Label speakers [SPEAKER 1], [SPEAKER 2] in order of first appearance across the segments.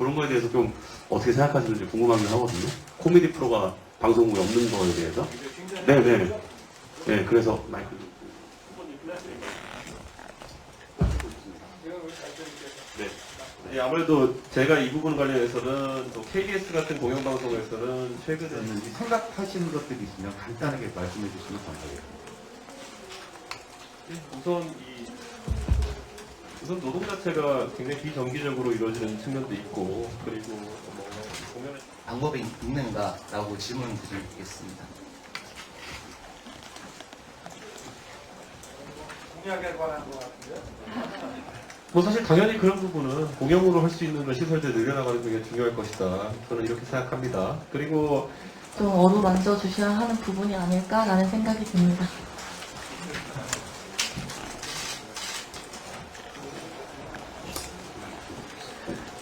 [SPEAKER 1] 그런 거에 대해서 좀 어떻게 생각하시는지 궁금하긴 하거든요. 코미디 프로가 방송국에 없는 거에 대해서. 네네. 네, 그래서 마이크 좀. 네, 아무래도 제가 이 부분 관련해서는 또 KBS 같은 공영방송에서는 최근에
[SPEAKER 2] 생각하시는 것들이 있으면 간단하게 말씀해 주시면 감사하겠습니다.
[SPEAKER 1] 우선 노동 자체가 굉장히 비정기적으로 이루어지는 측면도 있고, 그리고 뭐 공연에
[SPEAKER 3] 방법이 있는가라고 질문 드리겠습니다.
[SPEAKER 4] 공약에 관한 것 같은데요?
[SPEAKER 1] 뭐 사실 당연히 그런 부분은 공영으로 할 수 있는 걸 시설들 늘려나가는 게 중요할 것이다. 저는 이렇게 생각합니다. 그리고
[SPEAKER 5] 좀 어루만져 주셔야 하는 부분이 아닐까라는 생각이 듭니다.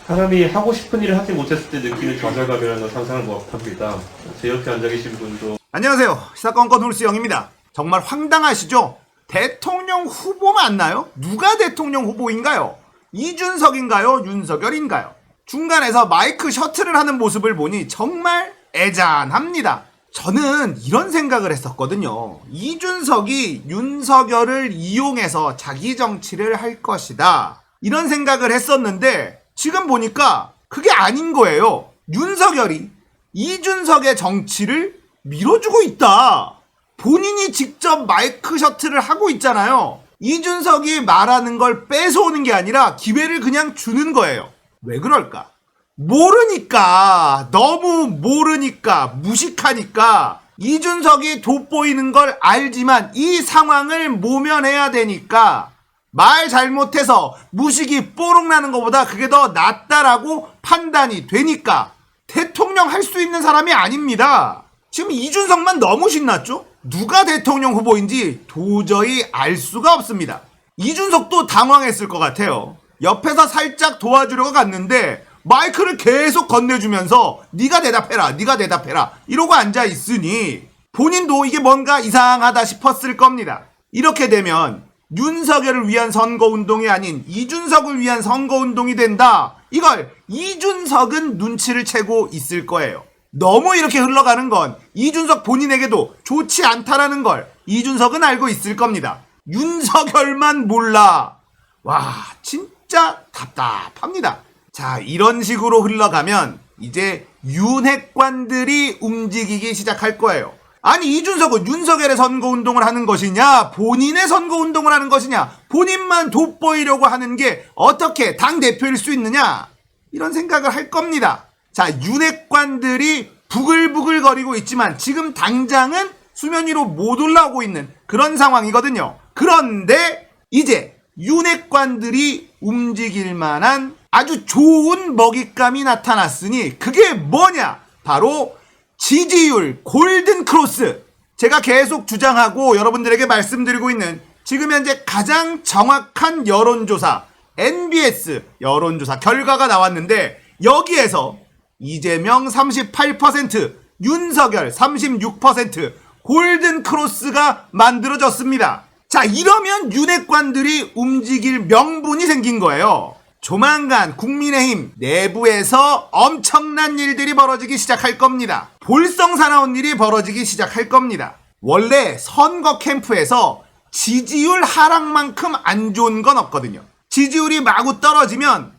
[SPEAKER 1] 사람이 하고 싶은 일을 하지 못했을 때 느끼는 좌절감이라는 걸 상상을 못합니다. 제 옆에 앉아 계신 분도
[SPEAKER 6] 안녕하세요. 시사건건 홀수영입니다. 정말 황당하시죠? 대통령 후보 맞나요? 누가 대통령 후보인가요? 이준석인가요? 윤석열인가요? 중간에서 마이크 셔틀을 하는 모습을 보니 정말 애잔합니다. 저는 이런 생각을 했었거든요. 이준석이 윤석열을 이용해서 자기 정치를 할 것이다. 이런 생각을 했었는데 지금 보니까 그게 아닌 거예요. 윤석열이 이준석의 정치를 밀어주고 있다. 본인이 직접 마이크 셔틀을 하고 있잖아요. 이준석이 말하는 걸 뺏어오는 게 아니라 기회를 그냥 주는 거예요. 왜 그럴까? 모르니까, 너무 모르니까, 무식하니까, 이준석이 돋보이는 걸 알지만 이 상황을 모면해야 되니까 말 잘못해서 무식이 뽀록 나는 것보다 그게 더 낫다라고 판단이 되니까 대통령 할 수 있는 사람이 아닙니다. 지금 이준석만 너무 신났죠? 누가 대통령 후보인지 도저히 알 수가 없습니다. 이준석도 당황했을 것 같아요. 옆에서 살짝 도와주려고 갔는데 마이크를 계속 건네주면서 네가 대답해라 이러고 앉아있으니 본인도 이게 뭔가 이상하다 싶었을 겁니다. 이렇게 되면 윤석열을 위한 선거운동이 아닌 이준석을 위한 선거운동이 된다. 이걸 이준석은 눈치를 채고 있을 거예요. 너무 이렇게 흘러가는 건 이준석 본인에게도 좋지 않다라는 걸 이준석은 알고 있을 겁니다. 윤석열만 몰라. 와, 진짜 답답합니다. 자, 이런 식으로 흘러가면 이제 윤핵관들이 움직이기 시작할 거예요. 아니, 이준석은 윤석열의 선거운동을 하는 것이냐, 본인의 선거운동을 하는 것이냐, 본인만 돋보이려고 하는 게 어떻게 당대표일 수 있느냐, 이런 생각을 할 겁니다. 자, 윤핵관들이 부글부글거리고 있지만 지금 당장은 수면 위로 못 올라오고 있는 그런 상황이거든요. 그런데 이제 윤핵관들이 움직일 만한 아주 좋은 먹잇감이 나타났으니 그게 뭐냐? 바로 지지율 골든 크로스. 제가 계속 주장하고 여러분들에게 말씀드리고 있는 지금 현재 가장 정확한 여론조사 NBS 여론조사 결과가 나왔는데 여기에서 이재명 38%, 윤석열 36% 골든 크로스가 만들어졌습니다. 자, 이러면 윤핵관들이 움직일 명분이 생긴 거예요. 조만간 국민의힘 내부에서 엄청난 일들이 벌어지기 시작할 겁니다. 볼썽사나운 일이 벌어지기 시작할 겁니다. 원래 선거 캠프에서 지지율 하락만큼 안 좋은 건 없거든요. 지지율이 마구 떨어지면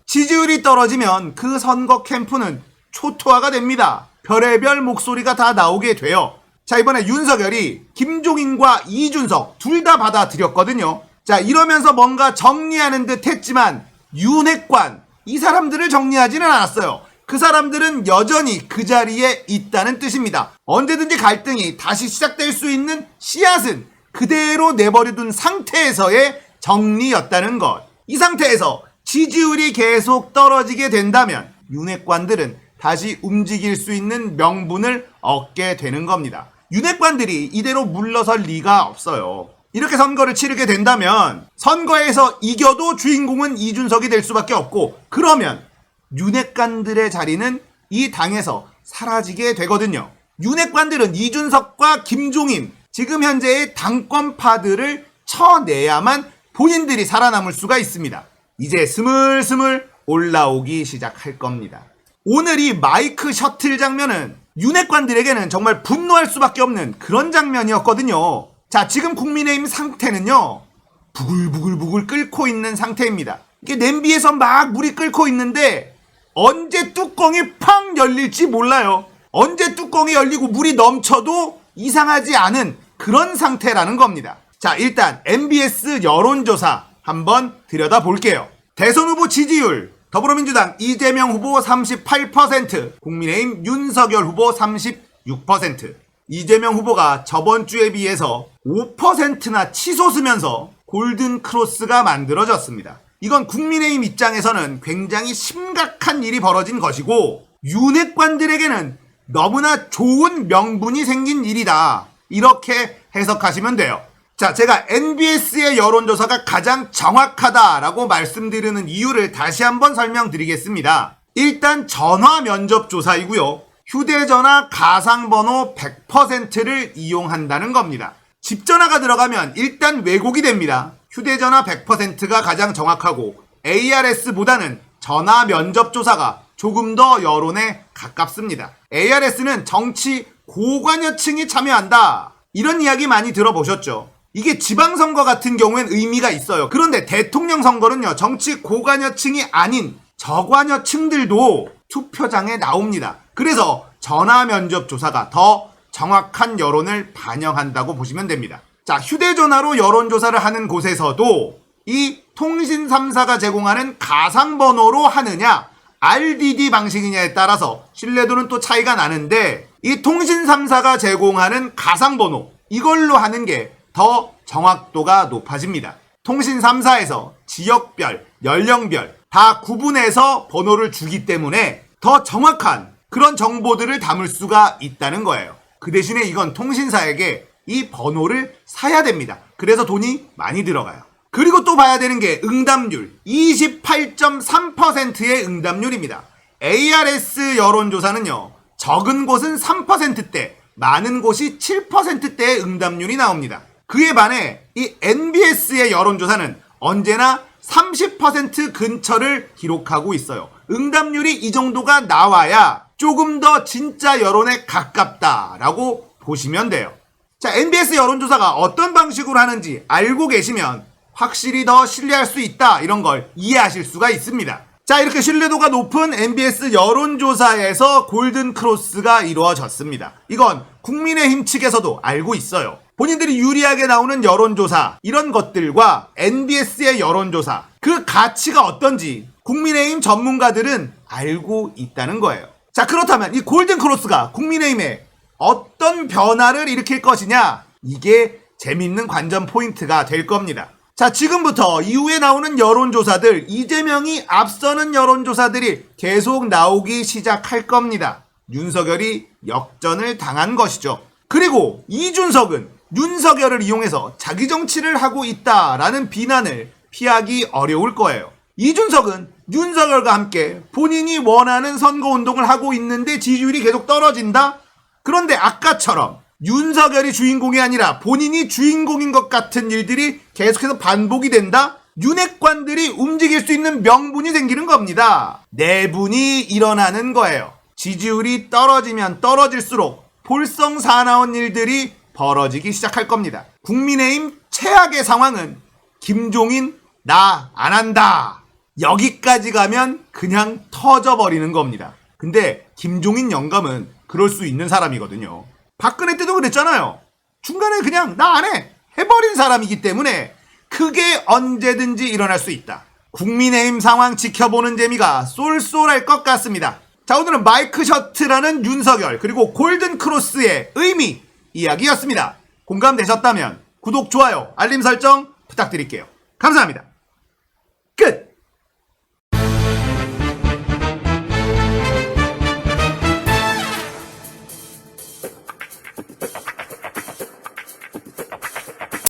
[SPEAKER 6] 그 선거 캠프는 초토화가 됩니다. 별의별 목소리가 다 나오게 돼요. 자, 이번에 윤석열이 김종인과 이준석 둘 다 받아들였거든요. 자, 이러면서 뭔가 정리하는 듯 했지만 윤핵관, 이 사람들을 정리하지는 않았어요. 그 사람들은 여전히 그 자리에 있다는 뜻입니다. 언제든지 갈등이 다시 시작될 수 있는 씨앗은 그대로 내버려둔 상태에서의 정리였다는 것. 이 상태에서 지지율이 계속 떨어지게 된다면 윤핵관들은 다시 움직일 수 있는 명분을 얻게 되는 겁니다. 윤핵관들이 이대로 물러설 리가 없어요. 이렇게 선거를 치르게 된다면 선거에서 이겨도 주인공은 이준석이 될 수밖에 없고, 그러면 윤핵관들의 자리는 이 당에서 사라지게 되거든요. 윤핵관들은 이준석과 김종인, 지금 현재의 당권파들을 쳐내야만 본인들이 살아남을 수가 있습니다. 이제 스물스물 올라오기 시작할 겁니다. 오늘 이 마이크 셔틀 장면은 윤핵관들에게는 정말 분노할 수밖에 없는 그런 장면이었거든요. 자, 지금 국민의힘 상태는요, 부글부글부글 끓고 있는 상태입니다. 이게 냄비에서 막 물이 끓고 있는데 언제 뚜껑이 팡 열릴지 몰라요. 언제 뚜껑이 열리고 물이 넘쳐도 이상하지 않은 그런 상태라는 겁니다. 자, 일단 MBS 여론조사 한번 들여다볼게요. 대선 후보 지지율 더불어민주당 이재명 후보 38%, 국민의힘 윤석열 후보 36%. 이재명 후보가 저번 주에 비해서 5%나 치솟으면서 골든 크로스가 만들어졌습니다. 이건 국민의힘 입장에서는 굉장히 심각한 일이 벌어진 것이고 윤핵관들에게는 너무나 좋은 명분이 생긴 일이다. 이렇게 해석하시면 돼요. 자, 제가 NBS의 여론조사가 가장 정확하다라고 말씀드리는 이유를 다시 한번 설명드리겠습니다. 일단 전화 면접 조사이고요. 휴대전화 가상번호 100%를 이용한다는 겁니다. 집전화가 들어가면 일단 왜곡이 됩니다. 휴대전화 100%가 가장 정확하고 ARS보다는 전화 면접 조사가 조금 더 여론에 가깝습니다. ARS는 정치 고관여층이 참여한다. 이런 이야기 많이 들어보셨죠? 이게 지방선거 같은 경우엔 의미가 있어요. 그런데 대통령 선거는요, 정치 고관여층이 아닌 저관여층들도 투표장에 나옵니다. 그래서 전화 면접 조사가 더 정확한 여론을 반영한다고 보시면 됩니다. 자, 휴대전화로 여론조사를 하는 곳에서도 이 통신 3사가 제공하는 가상번호로 하느냐 RDD 방식이냐에 따라서 신뢰도는 또 차이가 나는데, 이 통신 3사가 제공하는 가상번호 이걸로 하는 게 더 정확도가 높아집니다. 통신 3사에서 지역별, 연령별 다 구분해서 번호를 주기 때문에 더 정확한 그런 정보들을 담을 수가 있다는 거예요. 그 대신에 이건 통신사에게 이 번호를 사야 됩니다. 그래서 돈이 많이 들어가요. 그리고 또 봐야 되는 게 응답률. 28.3%의 응답률입니다. ARS 여론조사는요, 적은 곳은 3%대, 많은 곳이 7%대의 응답률이 나옵니다. 그에 반해 이 NBS의 여론조사는 언제나 30% 근처를 기록하고 있어요. 응답률이 이 정도가 나와야 조금 더 진짜 여론에 가깝다라고 보시면 돼요. 자, NBS 여론조사가 어떤 방식으로 하는지 알고 계시면 확실히 더 신뢰할 수 있다, 이런 걸 이해하실 수가 있습니다. 자, 이렇게 신뢰도가 높은 MBS 여론조사에서 골든 크로스가 이루어졌습니다. 이건 국민의힘 측에서도 알고 있어요. 본인들이 유리하게 나오는 여론조사, 이런 것들과 NBS의 여론조사, 그 가치가 어떤지 국민의힘 전문가들은 알고 있다는 거예요. 자, 그렇다면 이 골든 크로스가 국민의힘에 어떤 변화를 일으킬 것이냐, 이게 재밌는 관전 포인트가 될 겁니다. 자, 지금부터 이후에 나오는 여론조사들, 이재명이 앞서는 여론조사들이 계속 나오기 시작할 겁니다. 윤석열이 역전을 당한 것이죠. 그리고 이준석은 윤석열을 이용해서 자기 정치를 하고 있다라는 비난을 피하기 어려울 거예요. 이준석은 윤석열과 함께 본인이 원하는 선거운동을 하고 있는데 지지율이 계속 떨어진다? 그런데 아까처럼 윤석열이 주인공이 아니라 본인이 주인공인 것 같은 일들이 계속해서 반복이 된다? 윤핵관들이 움직일 수 있는 명분이 생기는 겁니다. 내분이 일어나는 거예요. 지지율이 떨어지면 떨어질수록 볼썽사나운 일들이 벌어지기 시작할 겁니다. 국민의힘 최악의 상황은 김종인 나 안 한다, 여기까지 가면 그냥 터져버리는 겁니다. 근데 김종인 영감은 그럴 수 있는 사람이거든요. 박근혜 때도 그랬잖아요. 중간에 그냥 나 안 해 해버린 사람이기 때문에 그게 언제든지 일어날 수 있다. 국민의힘 상황 지켜보는 재미가 쏠쏠할 것 같습니다. 자, 오늘은 마이크 셔틀하는 윤석열, 그리고 골든 크로스의 의미 이야기였습니다. 공감되셨다면 구독, 좋아요, 알림 설정 부탁드릴게요. 감사합니다. 끝!